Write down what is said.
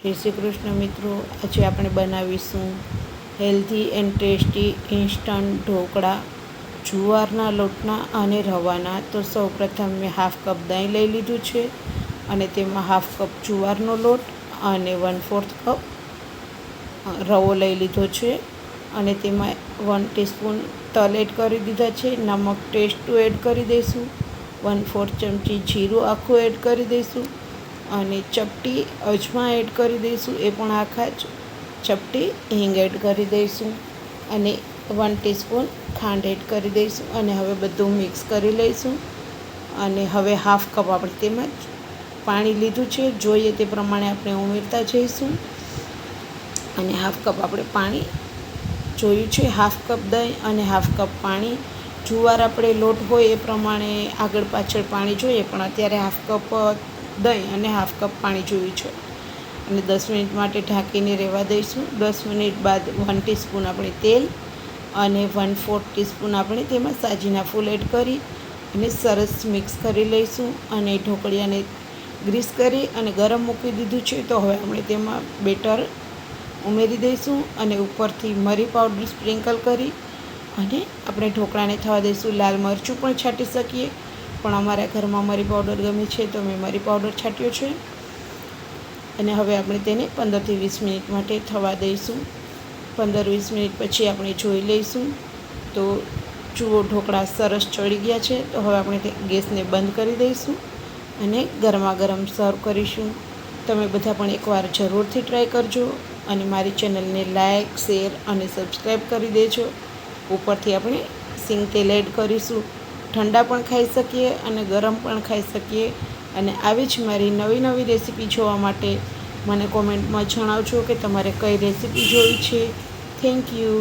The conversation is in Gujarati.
જય શ્રી કૃષ્ણ મિત્રો, આજે આપણે બનાવીશું healthy and tasty instant dhokla જુવારના લોટના અને રવાના. તો સૌપ્રથમ મેં હાફ કપ દહીં લઈ લીધું છે અને તેમાં હાફ કપ જુવારનો લોટ અને 1/4 કપ રવો લઈ લીધો છે અને તેમાં 1 ટીસ્પૂન તલ એડ કરી દીધા છે. નમક ટેસ્ટ એડ કરી દઈશું. 1/4 ચમચી જીરું આખું એડ કરી દઈશું અને ચપટી અજમા એડ કરી દઈશું, એ પણ આખા જ. ચપટી હિંગ એડ કરી દઈશું અને 1 ટીસ્પૂન ખાંડ એડ કરી દઈશું અને હવે બધું મિક્સ કરી લઈશું. અને હવે હાફ કપ આપણે તેમાં જ પાણી લીધું છે, જોઈએ તે પ્રમાણે આપણે ઉમેરતા જઈશું. અને હાફ કપ આપણે પાણી જોયું છે, હાફ કપ દહીં અને હાફ કપ પાણી. જુવાર આપણે લોટ હોય એ પ્રમાણે આગળ પાછળ પાણી જોઈએ, પણ અત્યારે હાફ કપ દહીં અને હાફ કપ પાણી જોયું છે. અને 10 મિનિટ માટે ઢાંકીને રહેવા દઈશું. 10 મિનિટ બાદ 1 ટીસ્પૂન આપણે તેલ અને 1/4 ટીસ્પૂન આપણે તેમાં સાજીના ફૂલ એડ કરી અને સરસ મિક્સ કરી લઈશું. અને ઢોકળિયાને ગ્રીસ કરી અને ગરમ મૂકી દીધું છે, તો હવે આપણે તેમાં બેટર ઉમેરી દઈશું અને ઉપરથી મરી પાવડર સ્પ્રિંકલ કરી અને આપણે ઢોકળાને થવા દઈશું. લાલ મરચું પણ છાંટી શકીએ, પણ અમારા ઘરમાં મરી પાવડર ગમે છે તો મેં મરી પાવડર છાંટ્યો છે. અને હવે આપણે તેને 15 થી 20 મિનિટ માટે થવા દઈશું. 15-20 મિનિટ પછી આપણે જોઈ લઈશું તો જુઓ ઢોકળા સરસ ચડી ગયા છે. તો હવે આપણે ગેસને બંધ કરી દઈશું અને ગરમા ગરમ સર્વ કરીશું. તમે બધા પણ એકવાર જરૂરથી ટ્રાય કરજો અને મારી ચેનલને લાઇક, શેર અને સબસ્ક્રાઈબ કરી દેજો. ઉપરથી આપણે સિંગ તેલ એડ કરીશું. ઠંડા પણ ખાઈ શકીએ અને ગરમ પણ ખાઈ શકીએ. અને આવી જ મારી નવી રેસીપી જોવા માટે મને કોમેન્ટમાં જણાવજો કે તમારે કઈ રેસીપી જોઈ છે. Thank you.